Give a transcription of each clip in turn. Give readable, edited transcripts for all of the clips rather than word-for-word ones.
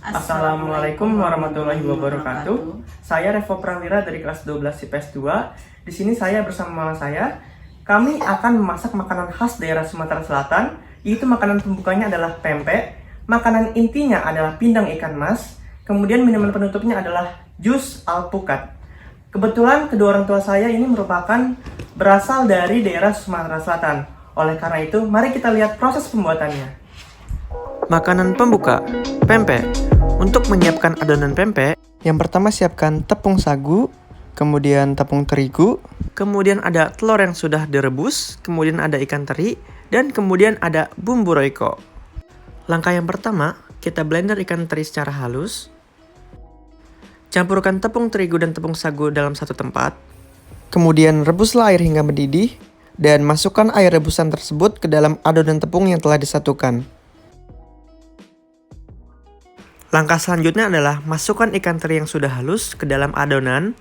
Assalamualaikum warahmatullahi wabarakatuh. Saya Revo Prawira dari kelas 12 IPS 2. Di sini saya bersama mama saya. Kami akan memasak makanan khas daerah Sumatera Selatan, yaitu makanan pembukanya adalah pempek, makanan intinya adalah pindang ikan mas, kemudian minuman penutupnya adalah jus alpukat. Kebetulan kedua orang tua saya ini merupakan berasal dari daerah Sumatera Selatan. Oleh karena itu, mari kita lihat proses pembuatannya. Makanan pembuka, pempek. Untuk menyiapkan adonan pempek, yang pertama siapkan tepung sagu, kemudian tepung terigu, kemudian ada telur yang sudah direbus, kemudian ada ikan teri, dan kemudian ada bumbu royco. Langkah yang pertama, kita blender ikan teri secara halus. Campurkan tepung terigu dan tepung sagu dalam satu tempat. Kemudian rebuslah air hingga mendidih, dan masukkan air rebusan tersebut ke dalam adonan tepung yang telah disatukan. Langkah selanjutnya adalah masukkan ikan teri yang sudah halus ke dalam adonan.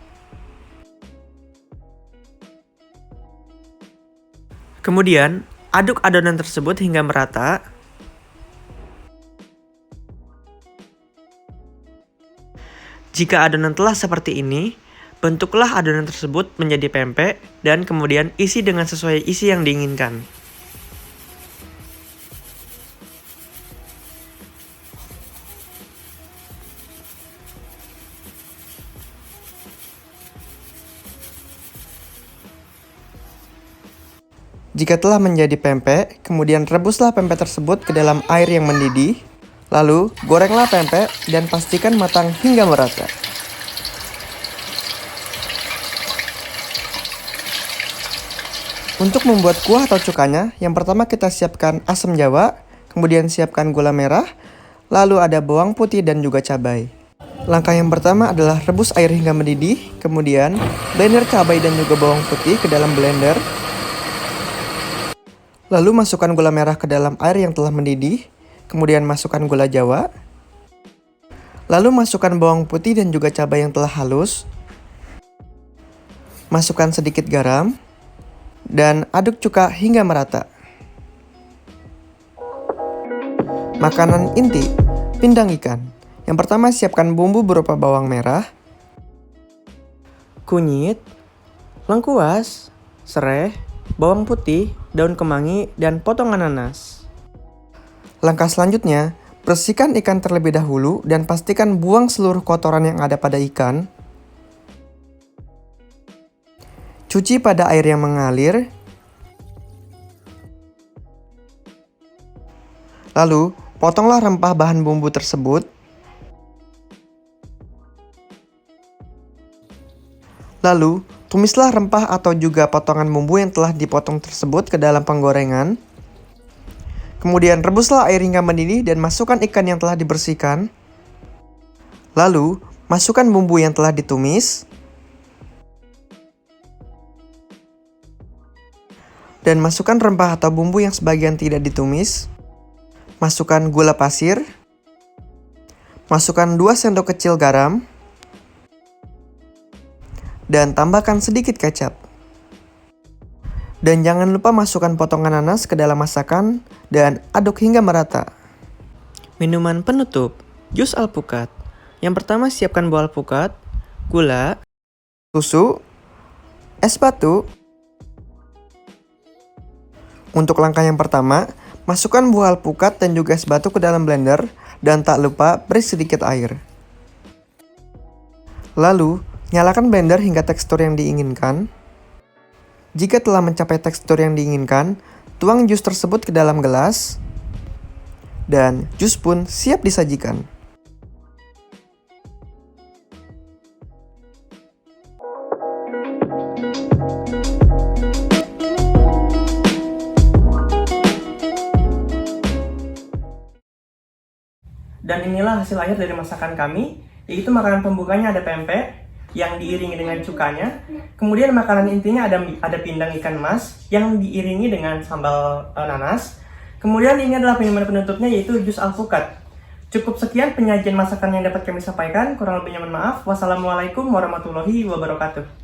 Kemudian, aduk adonan tersebut hingga merata. Jika adonan telah seperti ini, bentuklah adonan tersebut menjadi pempek dan kemudian isi dengan sesuai isi yang diinginkan. Jika telah menjadi pempek, kemudian rebuslah pempek tersebut ke dalam air yang mendidih. Lalu, gorenglah pempek dan pastikan matang hingga merata. Untuk membuat kuah atau cukanya, yang pertama kita siapkan asam jawa, kemudian siapkan gula merah, lalu ada bawang putih dan juga cabai. Langkah yang pertama adalah rebus air hingga mendidih, kemudian blender cabai dan juga bawang putih ke dalam blender. Lalu masukkan gula merah ke dalam air yang telah mendidih, kemudian masukkan gula jawa. Lalu masukkan bawang putih dan juga cabai yang telah halus. Masukkan sedikit garam, dan aduk cuka hingga merata. Makanan inti, pindang ikan. Yang pertama siapkan bumbu berupa bawang merah, kunyit, lengkuas, sereh, bawang putih, daun kemangi, dan potongan nanas. Langkah selanjutnya, bersihkan ikan terlebih dahulu dan pastikan buang seluruh kotoran yang ada pada ikan. Cuci pada air yang mengalir. Lalu, potonglah rempah bahan bumbu tersebut. Lalu, tumislah rempah atau juga potongan bumbu yang telah dipotong tersebut ke dalam penggorengan. Kemudian rebuslah air hingga mendidih dan masukkan ikan yang telah dibersihkan. Lalu, masukkan bumbu yang telah ditumis. Dan masukkan rempah atau bumbu yang sebagian tidak ditumis. Masukkan gula pasir. Masukkan 2 sendok kecil garam. Dan tambahkan sedikit kecap. Dan jangan lupa masukkan potongan nanas ke dalam masakan dan aduk hingga merata. Minuman penutup, jus alpukat. Yang pertama siapkan buah alpukat, gula, susu, es batu. Untuk langkah yang pertama, masukkan buah alpukat dan juga es batu ke dalam blender dan tak lupa beri sedikit air. Lalu, nyalakan blender hingga tekstur yang diinginkan. Jika telah mencapai tekstur yang diinginkan, tuang jus tersebut ke dalam gelas. Dan jus pun siap disajikan. Dan inilah hasil akhir dari masakan kami, yaitu makanan pembukanya ada pempek yang diiringi dengan cukanya. Kemudian makanan intinya ada pindang ikan mas yang diiringi dengan sambal nanas. Kemudian ini adalah minuman penutupnya yaitu jus alpukat. Cukup sekian penyajian masakan yang dapat kami sampaikan. Kurang lebihnya mohon maaf. Wassalamualaikum warahmatullahi wabarakatuh.